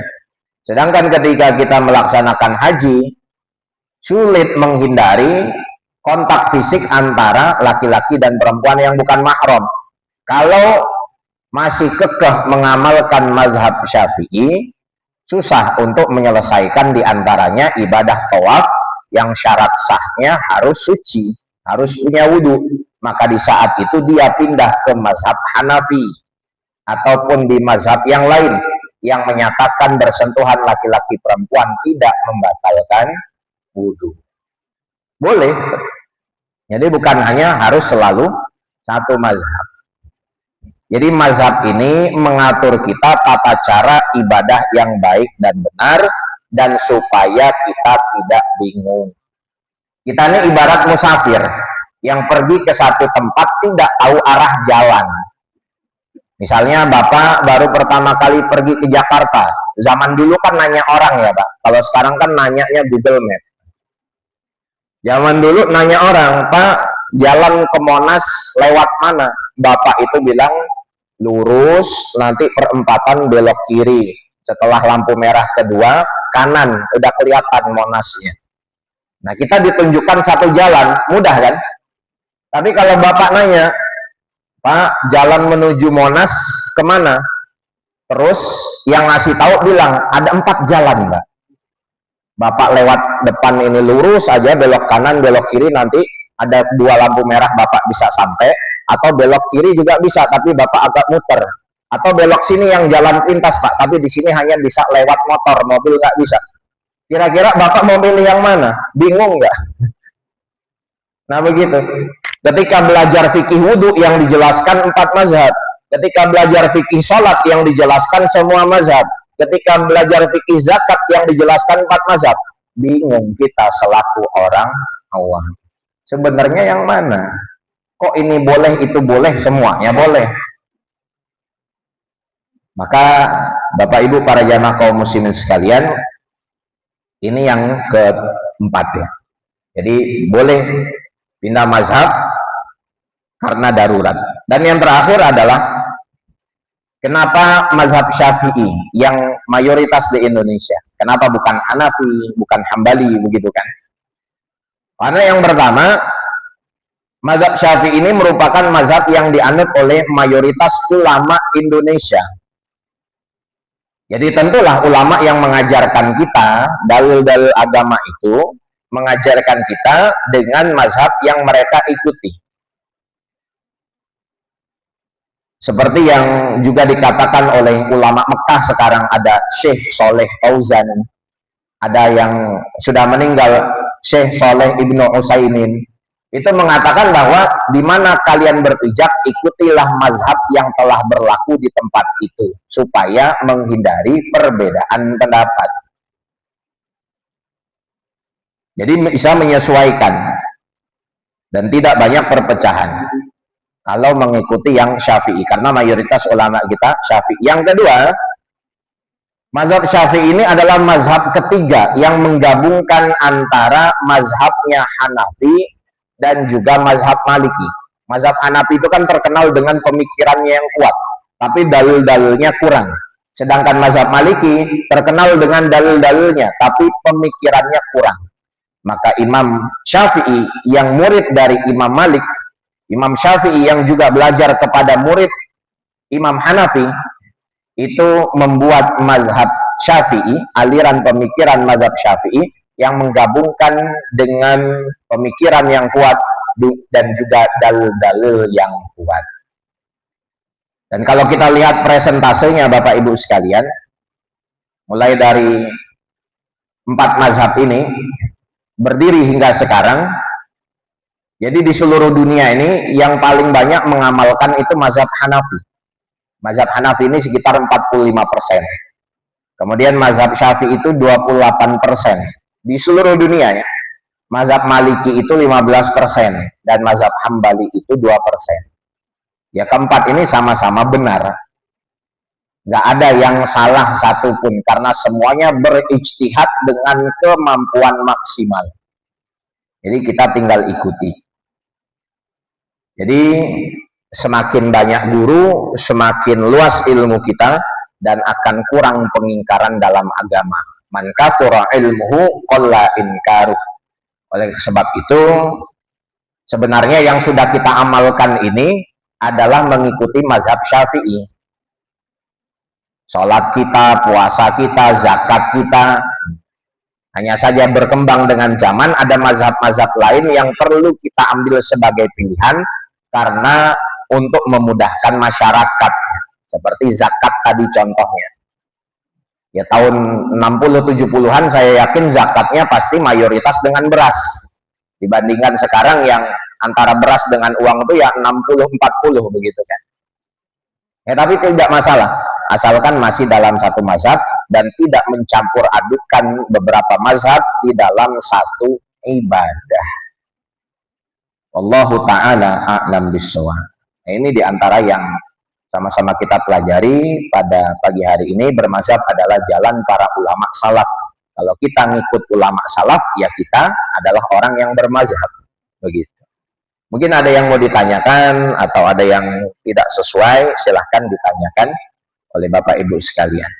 Sedangkan ketika kita melaksanakan haji, sulit menghindari kontak fisik antara laki-laki dan perempuan yang bukan mahram. Kalau masih kekeh mengamalkan mazhab Syafi'i, susah untuk menyelesaikan diantaranya ibadah tawaf yang syarat sahnya harus suci, harus punya wudhu. Maka di saat itu dia pindah ke mazhab Hanafi ataupun di mazhab yang lain yang menyatakan bersentuhan laki-laki perempuan tidak membatalkan wudhu. Boleh. Jadi bukan hanya harus selalu satu mazhab. Jadi mazhab ini mengatur kita tata cara ibadah yang baik dan benar, dan supaya kita tidak bingung. Kita ini ibarat musafir yang pergi ke satu tempat tidak tahu arah jalan. Misalnya Bapak baru pertama kali pergi ke Jakarta. Zaman dulu kan nanya orang ya Pak. Kalau sekarang kan nanyanya Google Map. Zaman dulu nanya orang, Pak, jalan ke Monas lewat mana? Bapak itu bilang, lurus, nanti perempatan belok kiri. Setelah lampu merah kedua, kanan, udah kelihatan Monasnya. Nah, kita ditunjukkan satu jalan, mudah kan? Tapi kalau Bapak nanya, Pak, jalan menuju Monas kemana? Terus yang ngasih tahu bilang, ada 4 jalan, Mbak. Bapak lewat depan ini lurus aja, belok kanan, belok kiri, nanti ada 2 lampu merah Bapak bisa sampai, atau belok kiri juga bisa, tapi Bapak agak muter. Atau belok sini yang jalan pintas Pak, tapi di sini hanya bisa lewat motor, mobil nggak bisa. Kira-kira Bapak mau pilih yang mana? Bingung nggak? Nah begitu. Ketika belajar fikih wudhu yang dijelaskan 4 mazhab, ketika belajar fikih sholat yang dijelaskan semua mazhab, ketika belajar fikih zakat yang dijelaskan 4 mazhab, bingung kita selaku orang awam. Sebenarnya yang mana? Kok ini boleh, itu boleh, semuanya boleh. Maka Bapak Ibu para jamaah kaum muslimin sekalian, ini yang keempat ya. Jadi boleh pindah mazhab karena darurat. Dan yang terakhir adalah kenapa mazhab Syafi'i yang mayoritas di Indonesia? Kenapa bukan Hanafi, bukan Hambali, begitu kan? Karena yang pertama, mazhab Syafi'i ini merupakan mazhab yang dianut oleh mayoritas ulama Indonesia. Jadi tentulah ulama yang mengajarkan kita dalil-dalil agama itu, mengajarkan kita dengan mazhab yang mereka ikuti. Seperti yang juga dikatakan oleh ulama Mekah sekarang, ada Syekh Soleh Fauzan, ada yang sudah meninggal Syekh Soleh Ibnu Utsaimin, itu mengatakan bahwa di mana kalian berpijak, ikutilah mazhab yang telah berlaku di tempat itu, supaya menghindari perbedaan pendapat. Jadi bisa menyesuaikan dan tidak banyak perpecahan kalau mengikuti yang Syafi'i, karena mayoritas ulama kita Syafi'i. Yang kedua, mazhab Syafi'i ini adalah mazhab ketiga yang menggabungkan antara mazhabnya Hanafi dan juga mazhab Maliki. Mazhab Hanafi itu kan terkenal dengan pemikirannya yang kuat, tapi dalil-dalilnya kurang. Sedangkan mazhab Maliki terkenal dengan dalil-dalilnya, tapi pemikirannya kurang. Maka Imam Syafi'i yang murid dari Imam Malik, Imam Syafi'i yang juga belajar kepada murid Imam Hanafi, itu membuat mazhab Syafi'i, aliran pemikiran mazhab Syafi'i yang menggabungkan dengan pemikiran yang kuat dan juga dalil-dalil yang kuat. Dan kalau kita lihat presentasenya Bapak Ibu sekalian, mulai dari 4 mazhab ini berdiri hingga sekarang, jadi di seluruh dunia ini yang paling banyak mengamalkan itu mazhab Hanafi. Mazhab Hanafi ini sekitar 45%. Kemudian mazhab Syafi'i itu 28% di seluruh dunia ya. Mazhab Maliki itu 15% dan mazhab Hambali itu 2%. Ya, keempat ini sama-sama benar. Nggak ada yang salah satupun karena semuanya berijtihad dengan kemampuan maksimal. Jadi kita tinggal ikuti. Jadi semakin banyak guru, semakin luas ilmu kita dan akan kurang pengingkaran dalam agama. Man kathura ilmuhu qalla inkaruh. Oleh sebab itu, sebenarnya yang sudah kita amalkan ini adalah mengikuti mazhab Syafi'i. Sholat kita, puasa kita, zakat kita, hanya saja berkembang dengan zaman. Ada mazhab-mazhab lain yang perlu kita ambil sebagai pilihan karena untuk memudahkan masyarakat. Seperti zakat tadi contohnya. Ya tahun 60-70-an saya yakin zakatnya pasti mayoritas dengan beras. Dibandingkan sekarang yang antara beras dengan uang itu ya 60-40 begitu kan. Ya tapi tidak masalah, asalkan masih dalam satu mazhab dan tidak mencampur adukan beberapa mazhab di dalam satu ibadah. Wallahu ta'ala a'lam bissawab. Nah, ini diantara yang sama-sama kita pelajari pada pagi hari ini. Bermazhab adalah jalan para ulama salaf. Kalau kita ngikut ulama salaf, ya kita adalah orang yang bermazhab. Begitu. Mungkin ada yang mau ditanyakan atau ada yang tidak sesuai, silahkan ditanyakan oleh Bapak Ibu sekalian.